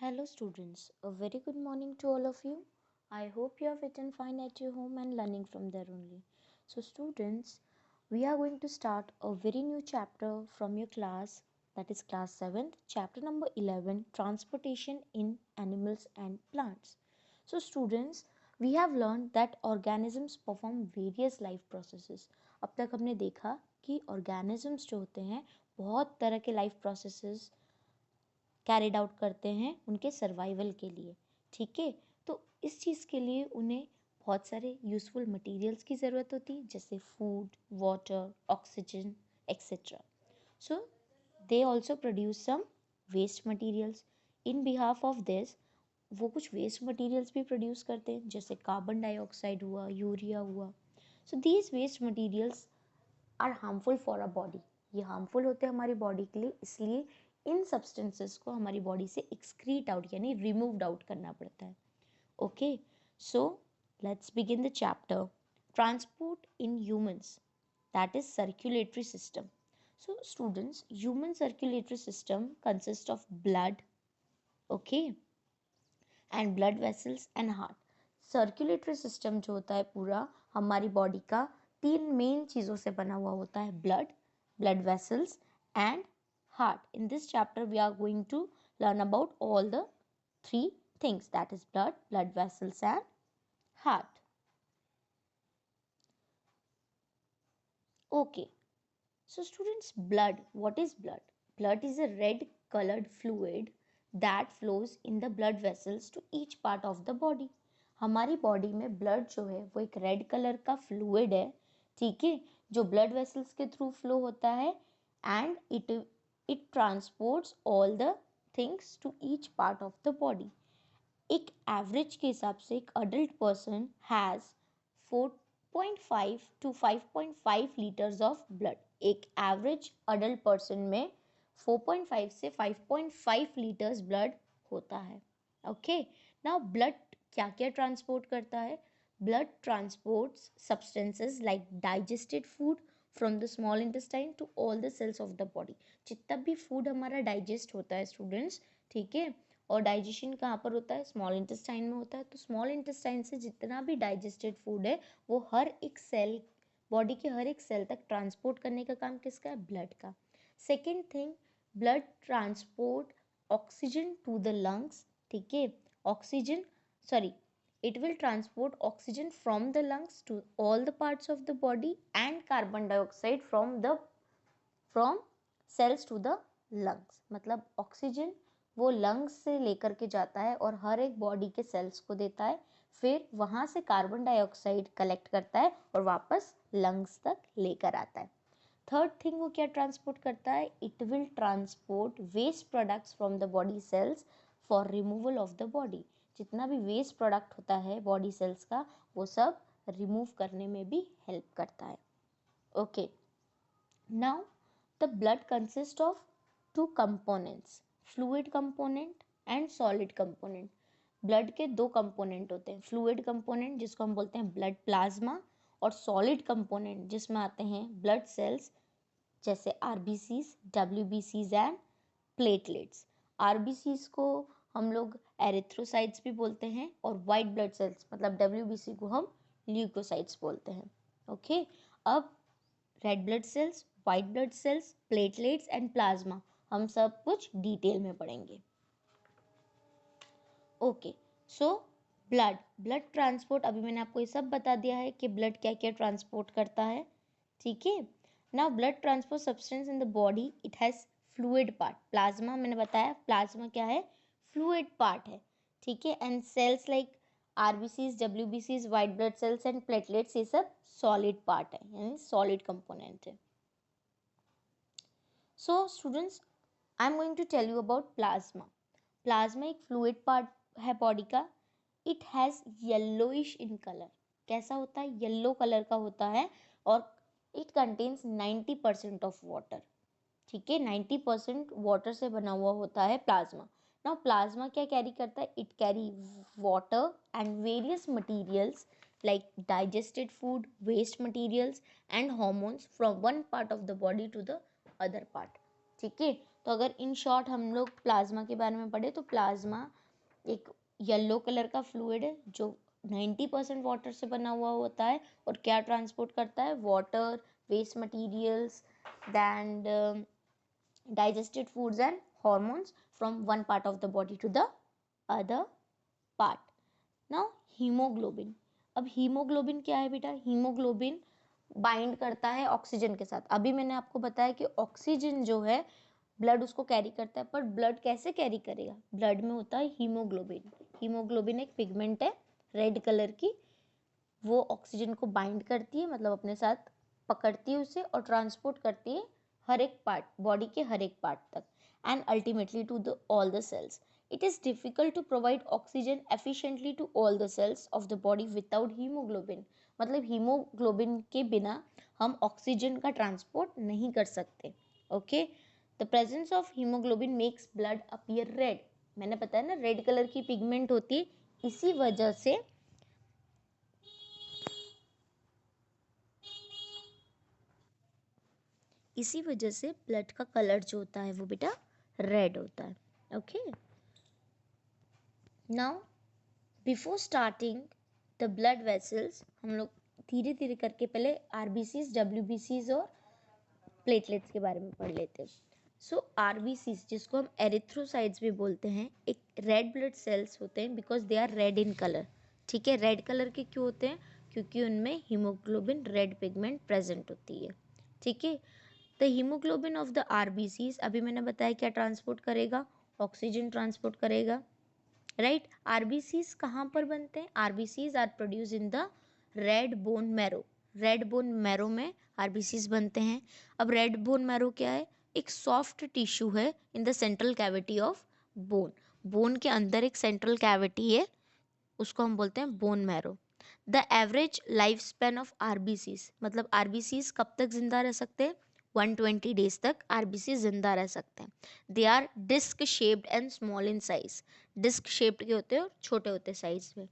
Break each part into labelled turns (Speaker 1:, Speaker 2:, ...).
Speaker 1: Hello students, a very good morning to all of you. I hope you have eaten fine at your home and learning from there only. So students, we are going to start a very new chapter from your class, that is class 7th, chapter number 11, transportation in animals and plants. So students, we have learned that organisms perform various life processes. अब तक हमने देखा कि organisms जो होते हैं बहुत तरह के life processes कैरिड आउट करते हैं उनके सर्वाइवल के लिए। ठीक है, तो इस चीज़ के लिए उन्हें बहुत सारे यूज़फुल मटेरियल्स की ज़रूरत होती है, जैसे food, water, oxygen etcetera. So they also produce some waste materials. In behalf of this वो कुछ वेस्ट मटीरियल्स भी प्रोड्यूस करते हैं, जैसे कार्बन डाइऑक्साइड हुआ, यूरिया हुआ। So these waste materials are harmful for a body. ये हार्मफुल होते हैं हमारी बॉडी के लिए, इसलिए इन सब्सटेंसेस को हमारी बॉडी से एक्सक्रीट आउट यानी रिमूव्ड आउट करना पड़ता है। Okay, so let's begin the chapter transport in humans, that is circulatory system. So students, human circulatory system consist of blood, okay, and blood vessels and heart. Circulatory system जो होता है पूरा हमारी body का तीन मेन चीज़ों से बना हुआ होता है, blood, blood vessels and heart. In this chapter we are going to learn about all the three things, that is blood, blood vessels and heart. Okay, so students, blood, what is blood? Blood is a red colored fluid that flows in the blood vessels to each part of the body. हमारी body में blood जो है वो एक red colour का fluid है, ठीक है, जो ब्लड वेसल्स के थ्रू फ्लो होता है and it transports all the things to each part of the body. एक एवरेज के हिसाब से एक adult person has 4.5 to 5.5 litres of blood. एक एवरेज अडल्ट पर्सन में 4.5 से 5.5 लीटर्स ब्लड होता है। ओके, नाउ ब्लड क्या क्या ट्रांसपोर्ट करता है? Blood transports substances like digested food from the small intestine to all the cells of the body. जितना भी फूड हमारा डाइजेस्ट होता है स्टूडेंट्स, ठीक है, और डाइजेशन कहाँ पर होता है? स्मॉल इंटेस्टाइन में होता है। तो स्मॉल इंटेस्टाइन से जितना भी डाइजेस्टेड फूड है वो हर एक सेल, बॉडी के हर एक सेल तक ट्रांसपोर्ट करने का काम किसका है? ब्लड का। Second thing, blood transport oxygen to the lungs, ठीक है, oxygen, sorry, it will transport oxygen from the lungs to all the parts of the body and carbon dioxide from cells to the lungs। मतलब oxygen वो lungs से लेकर के जाता है और हर एक बॉडी के सेल्स को देता है, फिर वहाँ से कार्बन डाइऑक्साइड कलेक्ट करता है और वापस लंग्स तक लेकर आता है। थर्ड थिंग वो क्या ट्रांसपोर्ट करता है? It will transport waste products from the body cells for removal of the body. जितना भी वेस्ट प्रोडक्ट होता है बॉडी सेल्स का वो सब रिमूव करने में भी हेल्प करता है। Okay, now the blood consist of two components, fluid component and solid component. Blood के दो कंपोनेंट होते हैं, फ्लूइड कंपोनेंट जिसको हम बोलते हैं ब्लड प्लाज्मा, और सॉलिड कंपोनेंट जिसमें आते हैं ब्लड सेल्स जैसे आरबीसीज, डब्ल्यूबीसीज एंड प्लेटलेट्स। आरबीसीज को हम लोग एरिथ्रोसाइट्स भी बोलते हैं और वाइट ब्लड सेल्स मतलब डब्ल्यूबीसी को हम ल्यूकोसाइट्स बोलते हैं। ओके, अब red blood cells, white blood sales, platelets and plasma हम सब कुछ डिटेल में पढ़ेंगे। ओके, सो ब्लड ट्रांसपोर्ट, अभी मैंने आपको ये सब बता दिया है कि ब्लड क्या क्या ट्रांसपोर्ट करता है, ठीक है। Now blood transport substance in the body, it has fluid part. Plasma मैंने बताया, प्लाज्मा क्या है? फ्लूइड पार्ट है, ठीक है, एंड सेल्स लाइक आरबीसीज, डब्ल्यूबीसीज, white blood cells and platelets ये सब सॉलिड पार्ट है यानी सॉलिड कंपोनेंट है। So students, I am going to tell you about plasma. Plasma एक फ्लूइड पार्ट है बॉडी का। It has yellowish in colour. कैसा होता है? येलो कलर का होता है और इट कंटेन्स 90% ऑफ वाटर, ठीक है, 90% वाटर से बना हुआ होता है प्लाज्मा। नाउ प्लाज्मा क्या कैरी करता है? It carry water and various materials like digested food, waste materials and hormones from one part of the body to the other part, ठीक है। तो अगर इन शॉर्ट हम लोग प्लाज्मा के बारे में पढ़े तो प्लाज्मा एक येलो कलर का फ्लूइड है जो 90% वाटर से बना हुआ होता है और क्या ट्रांसपोर्ट करता है, water, waste materials, then digested foods and hormones from one part of the body to the other part. Now hemoglobin. अब हीमोग्लोबिन क्या है बेटा? हीमोग्लोबिन बाइंड करता है ऑक्सीजन के साथ। अभी मैंने आपको बताया कि ऑक्सीजन जो है ब्लड उसको कैरी करता है, पर ब्लड कैसे कैरी करेगा? ब्लड में होता है हीमोग्लोबिन। हीमोग्लोबिन एक पिगमेंट है रेड कलर की, वो ऑक्सीजन को बाइंड करती है, मतलब अपने साथ पकड़ती है उसे और ट्रांसपोर्ट करती है हर एक पार्ट, बॉडी के हर एक पार्ट तक, and ultimately to the all the cells. It is difficult to provide oxygen efficiently to all the cells of the body without hemoglobin. मतलब हीमोग्लोबिन के बिना हम ऑक्सीजन का ट्रांसपोर्ट नहीं कर सकते. Okay, the presence of haemoglobin makes blood appear red. मैंने बताया ना रेड कलर की पिगमेंट होती है, इसी वजह से ब्लड का कलर जो होता है वो बेटा रेड होता है. Okay, now before starting the blood vessels हम लोग धीरे धीरे करके पहले आरबीसीज, डब्ल्यूबीसीज और प्लेटलेट्स के बारे में पढ़ लेते हैं. सो आरबीसीज जिसको हम एरिथ्रोसाइट्स भी बोलते हैं, एक रेड ब्लड सेल्स होते हैं because they are red in colour. ठीक है, रेड कलर के क्यों होते हैं? क्योंकि उनमें हीमोग्लोबिन रेड पिगमेंट प्रेजेंट होती है. ठीक है, the haemoglobin of the RBCs अभी मैंने बताया क्या ट्रांसपोर्ट करेगा? ऑक्सीजन ट्रांसपोर्ट करेगा. राइट, आरबीसीज कहाँ पर बनते हैं? RBCs are produce in the red bone marrow. Red bone marrow में आरबीसीज बनते हैं. अब रेड बोन मैरो क्या है? एक सॉफ्ट टिश्यू है in the central cavity of bone. Bone के अंदर एक सेंट्रल कैविटी है, उसको हम बोलते हैं bone marrow. The average life span of RBCs, मतलब आरबीसीज कब तक जिंदा रह सकते हैं? 120 डेज तक आरबीसी जिंदा रह सकते हैं. They are disc shaped and small in size. Disc shaped के होते हैं और छोटे होते हैं साइज में.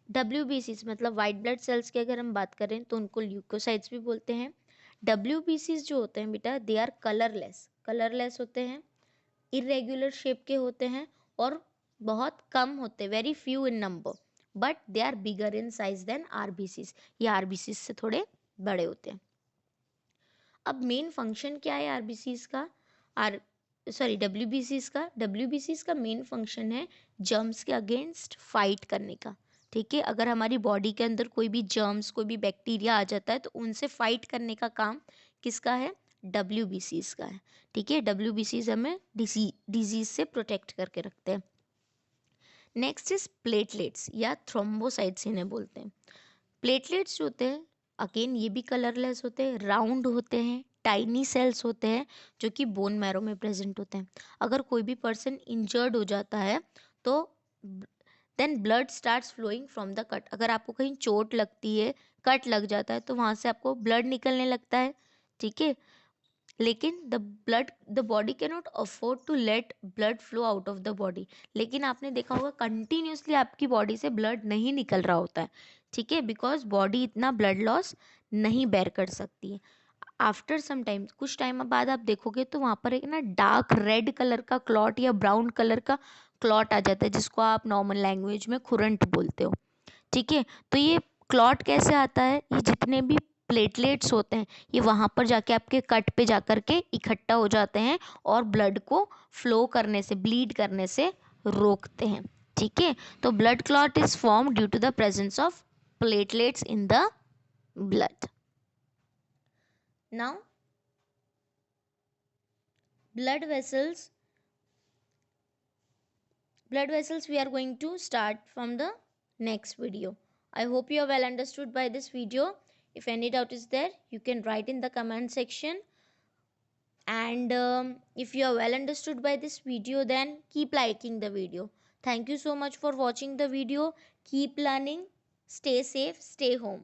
Speaker 1: डब्ल्यूबीसीज मतलब वाइट ब्लड सेल्स की अगर हम बात करें तो उनको ल्यूकोसाइट्स भी बोलते हैं. डब्ल्यूबीसीज जो होते हैं बेटा दे आर कलरलेस होते हैं, इरेग्युलर शेप के होते हैं और बहुत कम होते हैं, very few in number, but they are bigger in size than RBCs. ये आरबीसीज से थोड़े बड़े होते हैं. अब मेन फंक्शन क्या है आरबीसीज का? डब्ल्यूबीसीज का मेन फंक्शन है जर्म्स के अगेंस्ट फाइट करने का. ठीक है, अगर हमारी बॉडी के अंदर कोई भी जर्म्स, कोई भी बैक्टीरिया आ जाता है तो उनसे फाइट करने का काम किसका है? डब्ल्यूबीसीज का है. ठीक है, डब्ल्यूबीसीज हमें डिजीज से प्रोटेक्ट करके रखते हैं. नेक्स्ट इज प्लेटलेट्स या थ्रोम्बोसाइट्स इन्हें बोलते हैं. प्लेटलेट्स जो होते हैं अगेन ये भी कलरलेस होते हैं, राउंड होते हैं, टाइनी सेल्स होते हैं जो कि बोन मैरो में प्रेजेंट होते हैं. अगर कोई भी पर्सन इंजर्ड हो जाता है तो then blood starts flowing from the cut. अगर आपको कहीं चोट लगती है, कट लग जाता है तो वहाँ से आपको ब्लड निकलने लगता है. ठीक है, लेकिन the body cannot afford to let blood flow out of the body. लेकिन आपने देखा होगा कंटिन्यूसली आपकी बॉडी से ब्लड नहीं निकल रहा होता है. ठीक है, बिकॉज बॉडी इतना ब्लड लॉस नहीं बेयर कर सकती है. आफ्टर सम टाइम, कुछ टाइम बाद आप देखोगे तो वहाँ पर एक ना डार्क रेड कलर का क्लॉट या ब्राउन कलर का क्लॉट आ जाता है जिसको आप नॉर्मल लैंग्वेज में खुरंट बोलते हो. ठीक है, तो ये क्लॉट कैसे आता है? ये जितने भी प्लेटलेट्स होते हैं ये वहाँ पर जाके आपके कट पे जा कर के इकट्ठा हो जाते हैं और ब्लड को फ्लो करने से, ब्लीड करने से रोकते हैं. ठीक है, तो blood clot is form due to the presence of platelets in the blood. Now blood vessels we are going to start from the next video. I hope you are well understood by this video. If any doubt is there you can write in the comment section, and if you are well understood by this video then keep liking the video. Thank you so much for watching the video. Keep learning, stay safe, stay home.